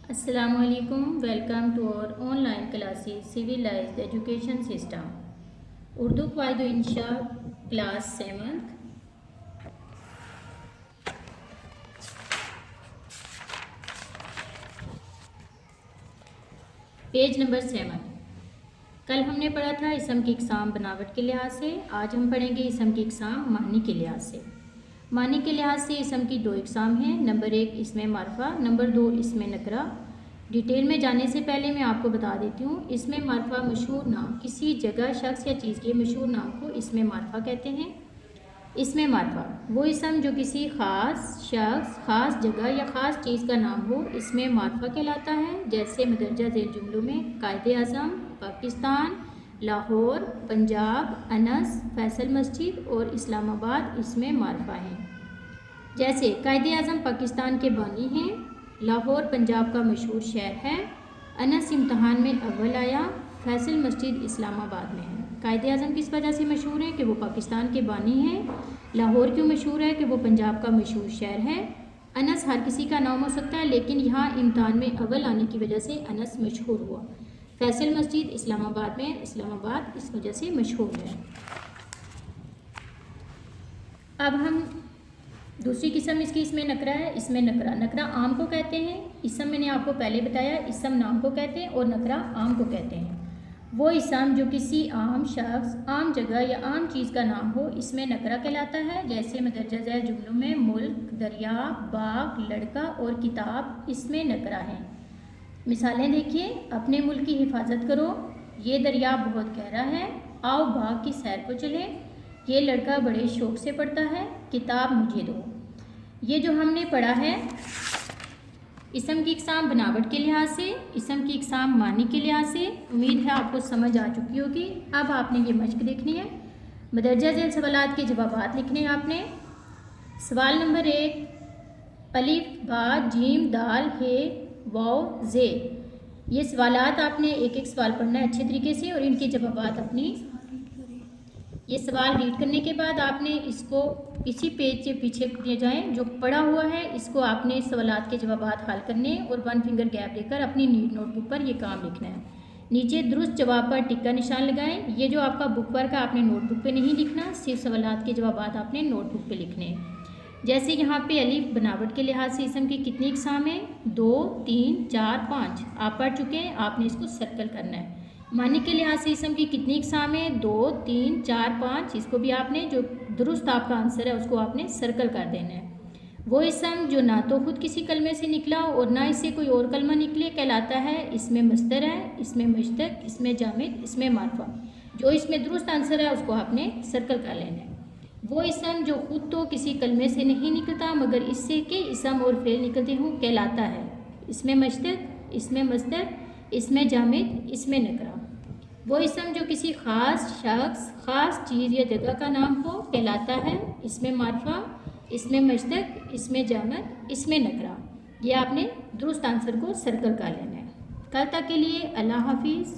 Assalamualaikum. Welcome to our online classes Civilized Education System. Urdu क़वाइद व इंशा class 7th. Page number 7. कल हमने पढ़ा था इसम की इक़साम बनावट के लिहाज से. आज हम पढ़ेंगे इसम की इक़साम मानी के लिहाज से. मानी के लिहाज से इसम की दो इक़साम हैं. नंबर 1 इसमें मारफा, नंबर 2 इसमें नकरा. डिटेल में जाने से पहले मैं आपको बता देती हूँ, इसमें मारफा मशहूर नाम, किसी जगह, शख्स या चीज़ के मशहूर नाम को इसमें मारफा कहते हैं. इसमें मारफा वो इसम जो किसी ख़ास शख्स, ख़ास जगह या ख़ास चीज़ का नाम हो, इसमें मारफा कहलाता है. जैसे मदरजा ज़ेल जुमलों में कायद-ए-आज़म, पाकिस्तान, लाहौर, पंजाब, अनस, फैसल मस्जिद और इस्लामाबाद इसमें मारफा हैं. जैसे कायद-ए-आज़म पाकिस्तान के बानी हैं, लाहौर पंजाब का मशहूर शहर है, अनस इम्तहान में अव्वल आया, फैसल मस्जिद इस्लामाबाद में है. कायद-ए-आज़म किस वजह से मशहूर है कि वो पाकिस्तान के बानी हैं. लाहौर क्यों मशहूर है कि वो पंजाब का मशहूर शहर है. अनस हर किसी का नाम हो सकता है, लेकिन यहाँ इम्तहान में अव्वल आने की वजह से अनस मशहूर हुआ. फैसल मस्जिद इस्लामाबाद में, इस्लामाबाद इस वजह से मशहूर है. अब हम दूसरी किस्म इसकी, इसमें नकरा है. इसमें नकरा, नकरा आम को कहते हैं. इसम मैंने आपको पहले बताया, इसम नाम को कहते हैं और नकरा आम को कहते हैं. वो इसम जो किसी आम शख्स, आम जगह या आम चीज़ का नाम हो, इसमें नकरा कहलाता है. जैसे मदरजा ज़ैल जुमलों में मुल्क, दरिया, बाग, लड़का और किताब इसमें नकरा है. मिसालें देखिए. अपने मुल्क की हिफाजत करो, ये दरिया बहुत गहरा है, आओ बाग की सैर को चले, ये लड़का बड़े शौक़ से पढ़ता है, किताब मुझे दो. ये जो हमने पढ़ा है इसम की इक़साम बनावट के लिहाज से, इसम की इक़साम मानी के लिहाज से, उम्मीद है आपको समझ आ चुकी होगी. अब आपने ये मश्क देखनी है. मदरजा ज़ैल सवालात के जवाबात लिखने हैं आपने. सवाल नंबर 1, अलिफ, बा, जीम, दाल, हे, वाव, जे. ये सवालात आपने एक एक सवाल पढ़ना है अच्छे तरीके से और इनके जवाबात अपनी, ये सवाल रीड करने के बाद आपने इसको इसी पेज के पीछे दिए जाएं जो पढ़ा हुआ है, इसको आपने सवालात के जवाबात हल करने और 1 फिंगर गैप देकर अपनी नीट नोटबुक पर ये काम लिखना है. नीचे दुरुस्त जवाब पर टिक का निशान लगाएं. ये जो आपका बुक वर्क है आपने नोटबुक पे नहीं लिखना, सिर्फ सवालात के जवाबात आपने नोटबुक पे लिखने हैं. जैसे यहाँ पे अलिफ बनावट के लिहाज से इसम की कितनी इक़साम है, 2, 3, 4, 5 आप पढ़ चुके हैं. आपने इसको सर्कल करना है. मानी के लिहाज से इसम की कितनी इक़साम है, 2, 3, 4, 5. इसको भी आपने, जो दुरुस्त आपका आंसर है उसको आपने सर्कल कर देना है. वो इसम जो ना तो खुद किसी कलमे से निकला और ना इससे कोई और कलमा निकले कहलाता है. इसमें मस्दर है, इसमें मुश्तक, इसमें जामिद, इसमें मारफा. जो इसमें दुरुस्त आंसर है उसको आपने सर्कल कर लेना है. वो इसम जो खुद तो किसी कलमे से नहीं निकलता मगर इससे के इसम और फेल निकलते हों कहलाता है. इसमें मुश्तक, इसमें मस्दर, इसमें जामिद, इसमें नकरा. वो इसम जो किसी ख़ास शख्स, ख़ास चीज़ या जगह का नाम हो कहलाता है. इसमें मारफा, इसमें मुश्तक, इसमें जामिद, इसमें नकरा. ये आपने दुरुस्त आंसर को सर्कल कर लेना है. कल तक के लिए अल्लाह हाफिज़.